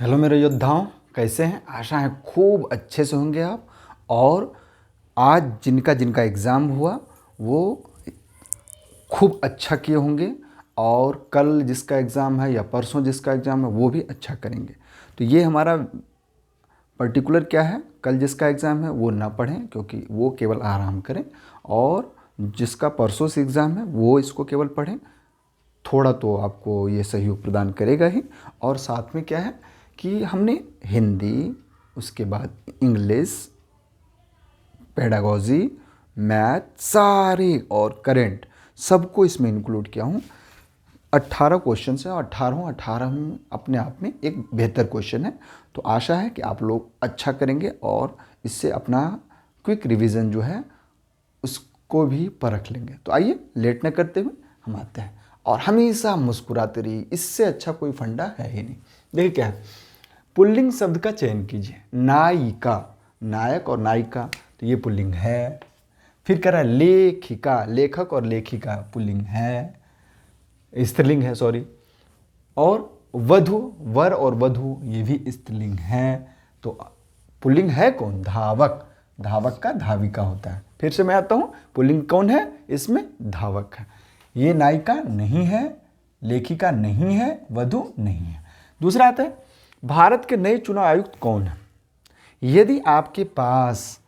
Hello मेरे योद्धाओं, कैसे हैं? आशा है खूब अच्छे से होंगे आप। और आज जिनका जिनका एग्ज़ाम हुआ वो खूब अच्छा किए होंगे, और कल जिसका एग्ज़ाम है या परसों जिसका एग्ज़ाम है वो भी अच्छा करेंगे। तो ये हमारा पर्टिकुलर क्या है, कल जिसका एग्ज़ाम है वो ना पढ़ें क्योंकि वो केवल आराम करें, और जिसका परसों से एग्ज़ाम है वो इसको केवल पढ़ें। थोड़ा तो आपको ये सहयोग प्रदान करेगा ही। और साथ में क्या है कि हमने हिंदी, उसके बाद इंग्लिश, पेडागोजी, मैथ सारे और करेंट सबको इसमें इंक्लूड किया हूँ। 18 क्वेश्चन है और 18 में अपने आप में एक बेहतर क्वेश्चन है। तो आशा है कि आप लोग अच्छा करेंगे और इससे अपना क्विक रिवीजन जो है उसको भी परख लेंगे। तो आइए लेट न करते हुए हम आते हैं। और हमेशा मुस्कुराते रहिए, इससे अच्छा कोई फंडा है ही नहीं। देखिए क्या है, पुल्लिंग शब्द का चयन कीजिए। नायिका, नायक और नायिका, तो ये पुल्लिंग है। फिर कह रहा है लेखिका, लेखक और लेखिका पुल्लिंग है, स्त्रीलिंग है सॉरी। और वधु, वर और वधु ये भी स्त्रीलिंग है। तो पुल्लिंग है कौन? धावक। धावक का धाविका होता है। फिर से मैं आता हूँ, पुल्लिंग कौन है इसमें? धावक है। ये नायिका नहीं है, लेखिका नहीं है, वधु नहीं है। दूसरा आता है, भारत के नए चुनाव आयुक्त कौन है? यदि आपके पास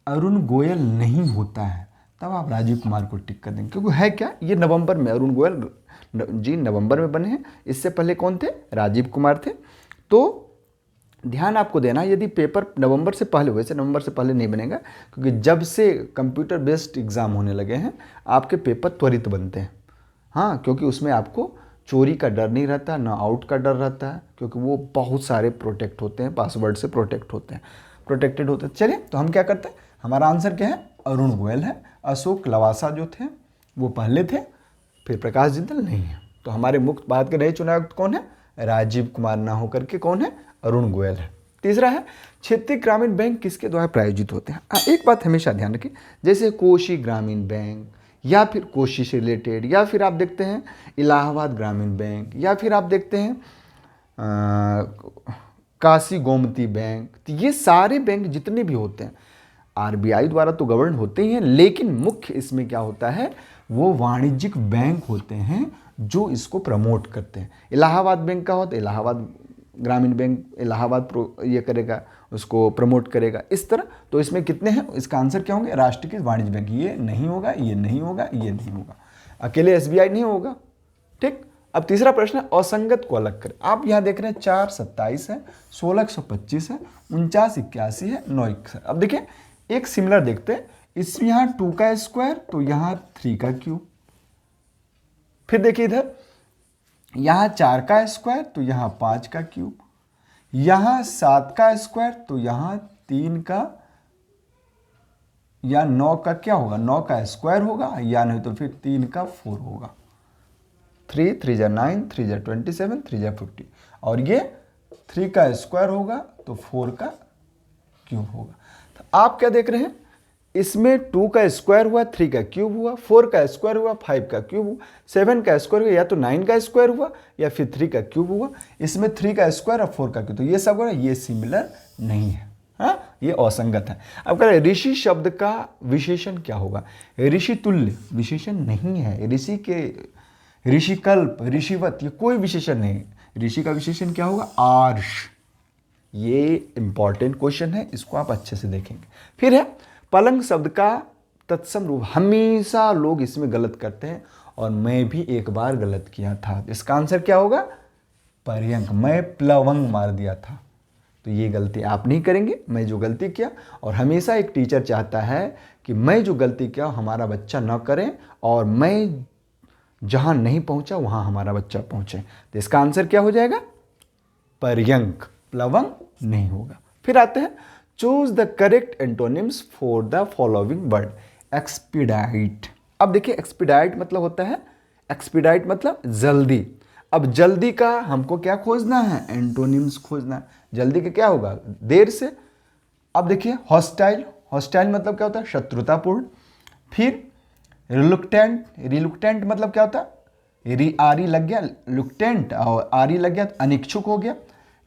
अरुण गोयल नहीं होता है तब आप राजीव कुमार को टिक कर देंगे, क्योंकि है क्या, ये नवंबर में अरुण गोयल जी नवंबर में बने हैं। इससे पहले कौन थे? राजीव कुमार थे। तो ध्यान आपको देना, यदि पेपर नवंबर से पहले, वैसे नवंबर से पहले नहीं बनेगा क्योंकि जब से कंप्यूटर बेस्ड एग्ज़ाम होने लगे हैं आपके पेपर त्वरित बनते हैं। हाँ, क्योंकि उसमें आपको चोरी का डर नहीं रहता, ना आउट का डर रहता है, क्योंकि वो बहुत सारे प्रोटेक्ट होते हैं, पासवर्ड से प्रोटेक्ट होते हैं, प्रोटेक्टेड होते हैं। चलिए, तो हम क्या करते हैं, हमारा आंसर क्या है? अरुण गोयल है। अशोक लवासा जो थे वो पहले थे, फिर प्रकाश जिंदल नहीं है। तो हमारे मुख्य भारत के नए चुनाव आयुक्त कौन है? राजीव कुमार ना होकर के कौन है? अरुण गोयल है। तीसरा है, क्षेत्रीय ग्रामीण बैंक किसके द्वारा प्रायोजित होते हैं? एक बात हमेशा ध्यान रखें, जैसे कोशी ग्रामीण बैंक, या फिर कोशी से रिलेटेड, या फिर आप देखते हैं इलाहाबाद ग्रामीण बैंक, या फिर आप देखते हैं काशी गोमती बैंक। तो ये सारे बैंक जितने भी होते हैं आरबीआई द्वारा तो गवर्न होते ही हैं, लेकिन मुख्य इसमें क्या होता है, वो वाणिज्यिक बैंक होते हैं जो इसको प्रमोट करते हैं। इलाहाबाद बैंक का होता है, इलाहाबाद ग्रामीण बैंक इलाहाबाद ये करेगा, उसको प्रमोट करेगा, इस तरह। तो इसमें कितने हैं? इसका आंसर क्या होंगे? राष्ट्रीय वाणिज्य बैंक। ये नहीं होगा, ये नहीं होगा, ये नहीं होगा, अकेले एसबीआई नहीं होगा। ठीक। अब तीसरा प्रश्न है, असंगत को अलग करें। आप यहाँ देख रहे हैं 427 है, 1625 है, 4981 है, 9 अब देखिए एक सिमिलर देखते हैं। इसमें यहाँ 2 का स्क्वायर तो यहाँ 3 का क्यूब। फिर देखिए इधर यहाँ 4 का स्क्वायर तो यहाँ 5 का क्यूब। यहाँ 7 का स्क्वायर तो यहाँ 3 का, या 9 का क्या होगा? 9 का स्क्वायर होगा, या नहीं तो फिर 3 का 4 होगा। 3 3 जा 9, 3 जा 27, 3 जा 50। और ये 3 का स्क्वायर होगा तो 4 का क्यूब होगा। तो आप क्या देख रहे हैं, इसमें 2 का स्क्वायर हुआ, 3 का क्यूब हुआ, 4 का स्क्वायर हुआ, 5 का क्यूब हुआ, 7 का स्क्वायर हुआ, या तो 9 का स्क्वायर हुआ या फिर 3 का क्यूब हुआ। इसमें 3 का स्क्वायर और 4 का क्यूब, तो ये सब है, ये सिमिलर नहीं है। हाँ, ये असंगत है। अब कह रहे ऋषि शब्द का विशेषण क्या होगा? ऋषि तुल्य विशेषण नहीं है। ऋषि के, ऋषिकल्प, ऋषिवत, ये कोई विशेषण नहीं। ऋषि का विशेषण क्या होगा? आर्ष। ये इंपॉर्टेंट क्वेश्चन है, इसको आप अच्छे से देखेंगे। फिर है पलंग शब्द का तत्सम रूप। हमेशा लोग इसमें गलत करते हैं और मैं भी एक बार गलत किया था। इसका आंसर क्या होगा? पर्यंक। मैं प्लवंग मार दिया था। तो ये गलती आप नहीं करेंगे, मैं जो गलती किया। और हमेशा एक टीचर चाहता है कि मैं जो गलती किया हमारा बच्चा न करे, और मैं जहां नहीं पहुंचा वहां हमारा बच्चा पहुंचे। तो इसका आंसर क्या हो जाएगा? पर्यंक, प्लवंग नहीं होगा। फिर आते हैं, choose the correct antonyms for the following word. Expedite. अब देखिए एक्सपीडाइट मतलब होता है, एक्सपीडाइट मतलब जल्दी। अब जल्दी का हमको क्या खोजना है? एंटोनिम्स खोजना है। जल्दी का क्या होगा? देर से। अब देखिए हॉस्टाइल। हॉस्टाइल मतलब क्या होता है? शत्रुतापूर्ण। फिर रिलुक्टेंट। रिलुक्टेंट मतलब क्या होता है? आरी लग गया लुक्टेंट, और आरी लग गया तो अनिच्छुक हो गया।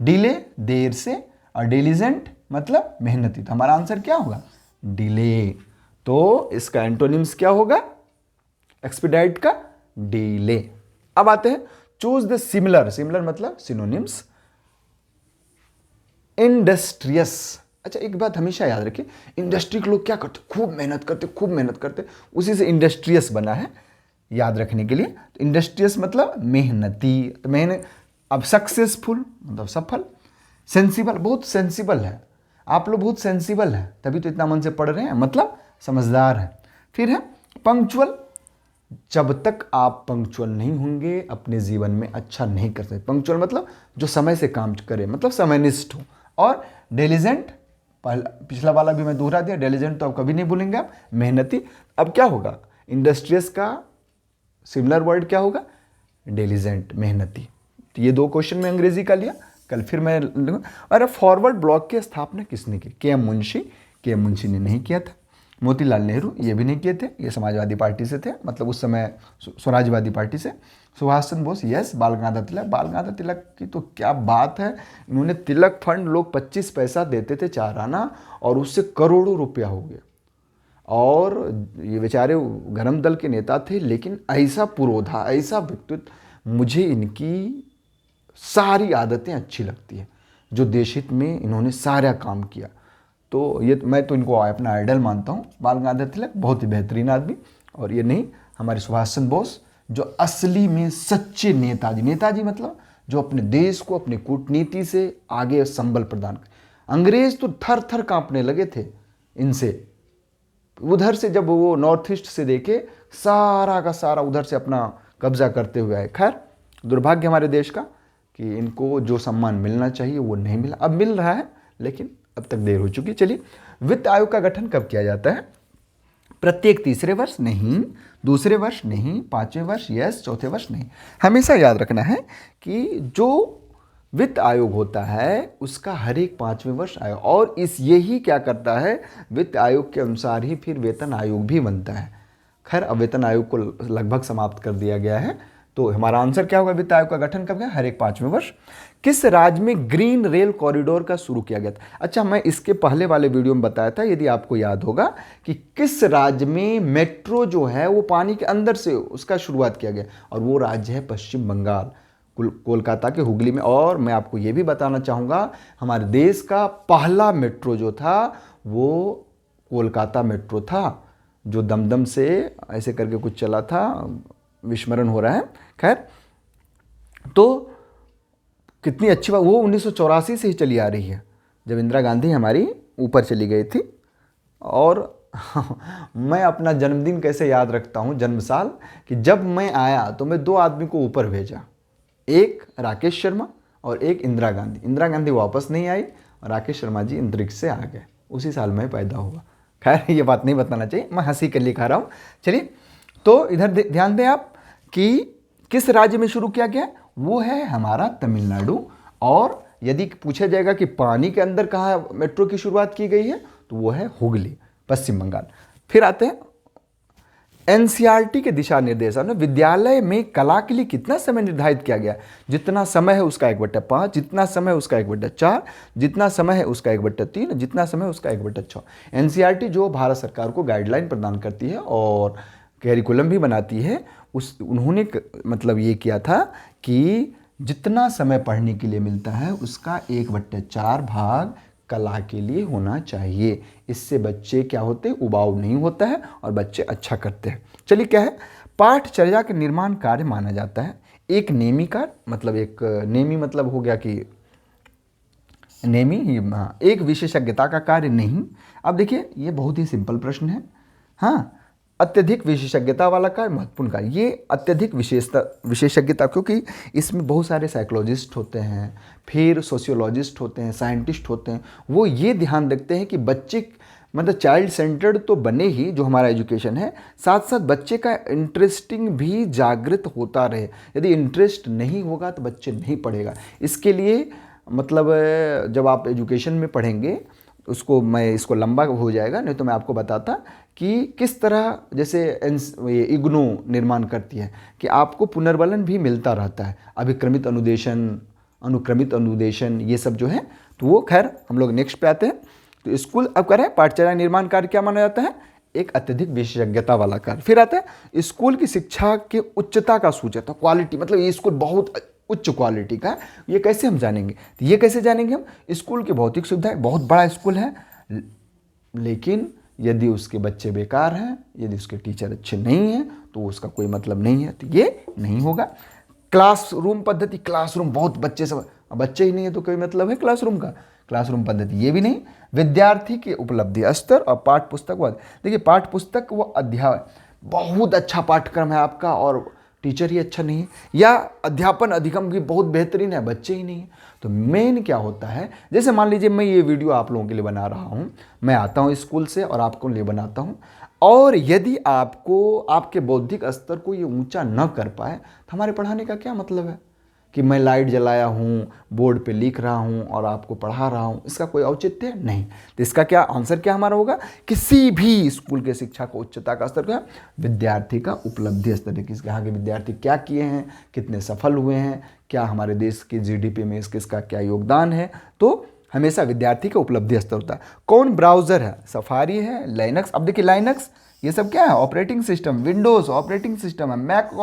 डिले देर से, और डिलीजेंट मतलब मेहनती। तो हमारा आंसर क्या होगा? डिले। तो इसका एंटोनिम्स क्या होगा एक्सपीडाइट का? डिले। अब आते हैं चूज द सिमिलर, सिमिलर मतलब सिनोनिम्स। इंडस्ट्रियस, अच्छा एक बात हमेशा याद रखिए, इंडस्ट्री के लोग क्या करते? खूब मेहनत करते, खूब मेहनत करते, उसी से इंडस्ट्रियस बना है, याद रखने के लिए। तो इंडस्ट्रियस मतलब मेहनती। तो मेहनत। अब सक्सेसफुल मतलब सफल। सेंसिबल, बहुत सेंसिबल है, आप लोग बहुत सेंसिबल है, तभी तो इतना मन से पढ़ रहे हैं, मतलब समझदार है। फिर है पंक्चुअल, जब तक आप पंक्चुअल नहीं होंगे अपने जीवन में अच्छा नहीं कर सकते। पंक्चुअल मतलब जो समय से काम करे, मतलब समयनिष्ठ हो। और डिलीजेंट, पिछला वाला भी मैं दोहरा दिया, डिलीजेंट तो आप कभी नहीं भूलेंगे आप, मेहनती। अब क्या होगा? इंडस्ट्रियस का सिमिलर वर्ड क्या होगा? डिलीजेंट, मेहनती। तो ये 2 क्वेश्चन में अंग्रेजी का लिया, कल फिर मैं लूँगा। और फॉरवर्ड ब्लॉक की स्थापना किसने की? के एम मुंशी। के एम मुंशी ने नहीं किया था। मोतीलाल नेहरू ये भी नहीं किए थे, ये समाजवादी पार्टी से थे, मतलब उस समय स्वराजवादी पार्टी से। सुभाष चंद्र बोस यस। बाल गंगाधर तिलक, बाल गंगाधर तिलक की तो क्या बात है, इन्होंने तिलक फंड, लोग 25 पैसा देते थे 4 आना, और उससे करोड़ों रुपया हो गया। और ये बेचारे गरम दल के नेता थे, लेकिन ऐसा पुरोधा, ऐसा व्यक्तित्व, मुझे इनकी सारी आदतें अच्छी लगती है, जो देश हित में इन्होंने सारा काम किया। तो ये मैं तो इनको अपना आइडल मानता हूँ, बाल गंगाधर तिलक बहुत ही बेहतरीन आदमी। और ये नहीं, हमारे सुभाष चंद्र बोस जो असली में सच्चे नेताजी, नेताजी मतलब जो अपने देश को अपनी कूटनीति से आगे संबल प्रदान कर। अंग्रेज तो थर थर कांपने लगे थे इनसे, उधर से जब वो नॉर्थ ईस्ट से देखे, सारा का सारा उधर से अपना कब्जा करते हुए आए। खैर दुर्भाग्य हमारे देश का कि इनको जो सम्मान मिलना चाहिए वो नहीं मिला। अब मिल रहा है, लेकिन अब तक देर हो चुकी। चलिए, वित्त आयोग का गठन कब किया जाता है? प्रत्येक तीसरे वर्ष नहीं, दूसरे वर्ष नहीं, 5वें वर्ष यस, चौथे वर्ष नहीं। हमेशा याद रखना है कि जो वित्त आयोग होता है उसका हर एक 5वें वर्ष आयोग, और इस यही क्या करता है, वित्त आयोग के अनुसार ही फिर वेतन आयोग भी बनता है। खैर अब वेतन आयोग को लगभग समाप्त कर दिया गया है। तो हमारा आंसर क्या होगा? वित्त आयोग का गठन कब गया? हर एक 5वें वर्ष। किस राज्य में ग्रीन रेल कॉरिडोर का शुरू किया गया था? अच्छा, मैं इसके पहले वाले वीडियो में बताया था, यदि आपको याद होगा, कि किस राज्य में मेट्रो जो है वो पानी के अंदर से उसका शुरुआत किया गया, और वो राज्य है पश्चिम बंगाल, कोलकाता के हुगली में। और मैं आपको ये भी बताना चाहूँगा, हमारे देश का पहला मेट्रो जो था वो कोलकाता मेट्रो था, जो दमदम से ऐसे करके कुछ चला था, विस्मरण हो रहा है। खैर, तो कितनी अच्छी बात, वो 1984 से ही चली आ रही है, जब इंदिरा गांधी हमारी ऊपर चली गई थी। और मैं अपना जन्मदिन कैसे याद रखता हूँ, जन्म साल, कि जब मैं आया तो मैं 2 आदमी को ऊपर भेजा, एक राकेश शर्मा और एक इंदिरा गांधी। इंदिरा गांधी वापस नहीं आई और राकेश शर्मा जी अंतरिक्ष से आ गए। उसी साल मैं पैदा हुआ। खैर ये बात नहीं बताना चाहिए, मैं हंसी के लिए खा रहा हूँ। चलिए, तो इधर ध्यान दें आप कि किस राज्य में शुरू किया गया, वो है हमारा तमिलनाडु। और यदि पूछा जाएगा कि पानी के अंदर कहाँ मेट्रो की शुरुआत की गई है, तो वो है हुगली, पश्चिम बंगाल। फिर आते हैं एनसीईआरटी के दिशा निर्देश में विद्यालय में कला के लिए कितना समय निर्धारित किया गया? जितना समय है उसका 1/5, जितना समय उसका 1/4, जितना समय है उसका 1/3, जितना समय उसका 1/6। एनसीईआरटी जो भारत सरकार को गाइडलाइन प्रदान करती है और कैरिकुलम भी बनाती है, उन्होंने मतलब ये किया था कि जितना समय पढ़ने के लिए मिलता है उसका 1/4 भाग कला के लिए होना चाहिए। इससे बच्चे क्या होते हैं, उबाऊ नहीं होता है और बच्चे अच्छा करते हैं। चलिए, क्या है, पाठचर्या के निर्माण कार्य माना जाता है एक नेमी कार्य, मतलब एक नेमी मतलब हो गया कि नेमी एक विशेषज्ञता का कार्य नहीं। अब देखिए, ये बहुत ही सिंपल प्रश्न है। हाँ, अत्यधिक विशेषज्ञता वाला कार्य महत्वपूर्ण कार्य, ये अत्यधिक विशेषज्ञता, क्योंकि इसमें बहुत सारे साइकोलॉजिस्ट होते हैं, फिर सोशियोलॉजिस्ट होते हैं, साइंटिस्ट होते हैं। वो ये ध्यान रखते हैं कि बच्चे मतलब चाइल्ड सेंटर्ड तो बने ही, जो हमारा एजुकेशन है, साथ साथ बच्चे का इंटरेस्टिंग भी जागृत होता रहे। यदि इंटरेस्ट नहीं होगा तो बच्चे नहीं पढ़ेगा। इसके लिए मतलब जब आप एजुकेशन में पढ़ेंगे, इसको लंबा हो जाएगा, नहीं तो मैं आपको बताता कि किस तरह जैसे ये इग्नू निर्माण करती है कि आपको पुनर्बलन भी मिलता रहता है, अभिक्रमित अनुदेशन, अनुक्रमित अनुदेशन, ये सब जो है, तो वो खैर हम लोग नेक्स्ट पे आते हैं। तो स्कूल अब कर रहे हैं पाठचर्या निर्माण कार्य क्या माना जाता है, एक अत्यधिक विशेषज्ञता वाला कार्य। फिर आता है स्कूल की शिक्षा के उच्चता का सूचक, तो क्वालिटी, मतलब ये स्कूल बहुत उच्च क्वालिटी का है। ये कैसे हम जानेंगे, तो ये कैसे जानेंगे हम, स्कूल की भौतिक सुविधाएं, बहुत बड़ा स्कूल है लेकिन यदि उसके बच्चे बेकार हैं, यदि उसके टीचर अच्छे नहीं हैं, तो उसका कोई मतलब नहीं है, तो ये नहीं होगा। क्लासरूम पद्धति, क्लासरूम बहुत बच्चे, सब बच्चे ही नहीं है तो कोई मतलब है क्लासरूम का, क्लासरूम पद्धति ये भी नहीं। विद्यार्थी के उपलब्धि स्तर और पाठ्य पुस्तक व, देखिए पाठ्य पुस्तक व अध्याय, बहुत अच्छा पाठ्यक्रम है आपका और टीचर ही अच्छा नहीं है, या अध्यापन अधिगम भी बहुत बेहतरीन है, बच्चे ही नहीं है। तो मेन क्या होता है, जैसे मान लीजिए मैं ये वीडियो आप लोगों के लिए बना रहा हूँ, मैं आता हूँ स्कूल से और आपको लिए बनाता हूँ, और यदि आपको आपके बौद्धिक स्तर को ये ऊंचा न कर पाए तो हमारे पढ़ाने का क्या मतलब है, कि मैं लाइट जलाया हूँ, बोर्ड पे लिख रहा हूँ और आपको पढ़ा रहा हूँ, इसका कोई औचित्य नहीं। तो इसका क्या आंसर क्या हमारा होगा, किसी भी स्कूल के शिक्षा को उच्चता का स्तर क्या, विद्यार्थी का उपलब्धि स्तर है, किसके यहाँ के विद्यार्थी क्या किए हैं, कितने सफल हुए हैं, क्या हमारे देश की जीडीपी में इसका क्या योगदान है, तो हमेशा विद्यार्थी का उपलब्धि स्तर होता है। कौन ब्राउज़र है, सफारी है, लाइनक्स। अब देखिए लाइनक्स ये सब क्या है, operating system, Windows operating system है, मैक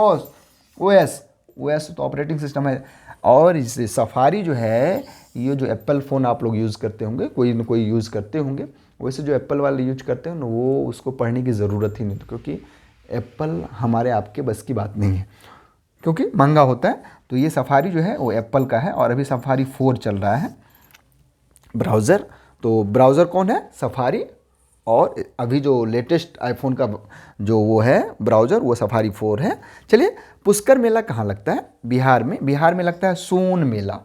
ओएस तो ऑपरेटिंग सिस्टम है। और इसे सफारी जो है, ये जो एप्पल फ़ोन आप लोग यूज़ करते होंगे, कोई न कोई यूज़ करते होंगे, वैसे जो एप्पल वाले यूज करते हैं ना, वो उसको पढ़ने की ज़रूरत ही नहीं, क्योंकि एप्पल हमारे आपके बस की बात नहीं है, क्योंकि महंगा होता है। तो ये सफारी जो है वो एप्पल का है और अभी सफारी 4 चल रहा है ब्राउज़र। तो ब्राउज़र कौन है, सफारी, और अभी जो लेटेस्ट आईफोन का जो वो है ब्राउज़र, वो सफारी 4 है। चलिए, पुष्कर मेला कहाँ लगता है, बिहार में। बिहार में लगता है सोन मेला,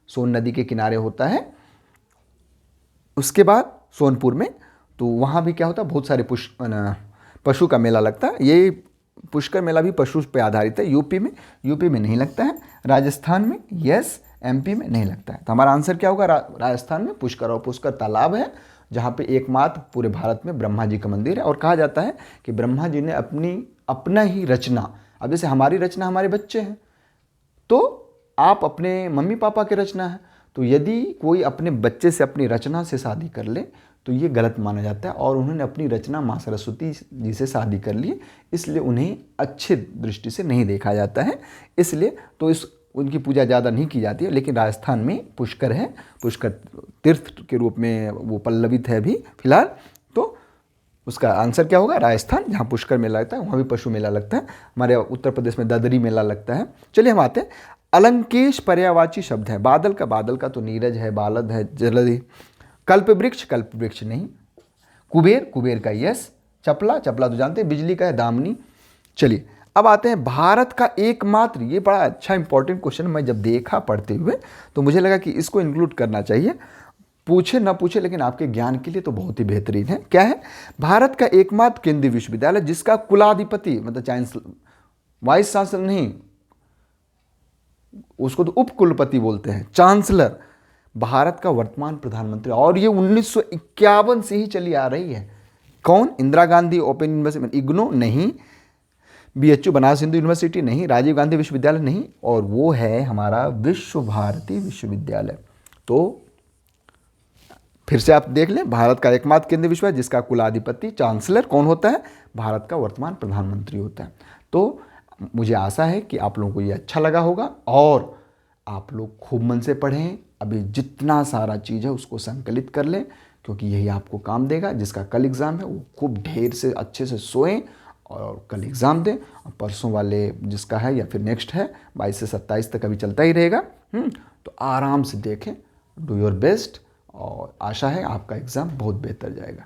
सोन नदी के किनारे होता है। उसके बाद सोनपुर में, तो वहाँ भी क्या होता है, बहुत सारे पशु का मेला लगता है। ये पुष्कर मेला भी पशु पे आधारित है। यूपी में नहीं लगता है। राजस्थान में यस, एमपी में नहीं लगता है। तो हमारा आंसर क्या होगा, राजस्थान में पुष्कर, और पुष्कर तालाब है जहाँ पे एकमात्र पूरे भारत में ब्रह्मा जी का मंदिर है। और कहा जाता है कि ब्रह्मा जी ने अपना ही रचना, अब जैसे हमारी रचना हमारे बच्चे हैं, तो आप अपने मम्मी पापा की रचना है, तो यदि कोई अपने बच्चे से अपनी रचना से शादी कर ले तो ये गलत माना जाता है। और उन्होंने अपनी रचना माँ सरस्वती जी से शादी कर ली, इसलिए उन्हें अच्छे दृष्टि से नहीं देखा जाता है, इसलिए तो उनकी पूजा ज़्यादा नहीं की जाती है। लेकिन राजस्थान में पुष्कर है, पुष्कर तीर्थ के रूप में वो पल्लवित है अभी फिलहाल। तो उसका आंसर क्या होगा, राजस्थान, जहाँ पुष्कर मेला लगता है वहाँ भी पशु मेला लगता है। हमारे उत्तर प्रदेश में ददरी मेला लगता है। चलिए हम आते हैं, अलंकेश पर्यायवाची शब्द है। बादल का तो नीरज है, बालद है, जलधि। कल्प वृक्ष नहीं। कुबेर का यस। चपला तो जानते हैं, बिजली का है, दामनी। चलिए अब आते हैं, भारत का एकमात्र, ये बड़ा अच्छा इंपॉर्टेंट क्वेश्चन, मैं जब देखा पढ़ते हुए तो मुझे लगा कि इसको इंक्लूड करना चाहिए, पूछे ना पूछे लेकिन आपके ज्ञान के लिए तो बहुत ही बेहतरीन है। क्या है, भारत का एकमात्र केंद्रीय विश्वविद्यालय जिसका कुलाधिपति, मतलब चांसलर, वाइस चांसलर नहीं, उसको तो उपकुलपति बोलते हैं, चांसलर, भारत का वर्तमान प्रधानमंत्री, और ये 1951 से ही चली आ रही है। कौन, इंदिरा गांधी ओपन यूनिवर्सिटी, इग्नू नहीं, BHU बनारस हिंदू यूनिवर्सिटी नहीं, राजीव गांधी विश्वविद्यालय नहीं, और वो है हमारा विश्व भारती विश्वविद्यालय। तो फिर से आप देख लें, भारत का एकमात्र केंद्रीय विश्वविद्यालय जिसका कुलाधिपति, चांसलर कौन होता है, भारत का वर्तमान प्रधानमंत्री होता है। तो मुझे आशा है कि आप लोगों को ये अच्छा लगा होगा और आप लोग खूब मन से पढ़ें। अभी जितना सारा चीज़ है उसको संकलित कर लें, क्योंकि यही आपको काम देगा। जिसका कल एग्ज़ाम है वो खूब ढेर से अच्छे से सोएं और कल एग्ज़ाम दें। और परसों वाले जिसका है या फिर नेक्स्ट है 22 से 27 तक अभी चलता ही रहेगा, तो आराम से देखें, डू योर बेस्ट, और आशा है आपका एग्ज़ाम बहुत बेहतर जाएगा।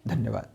धन्यवाद।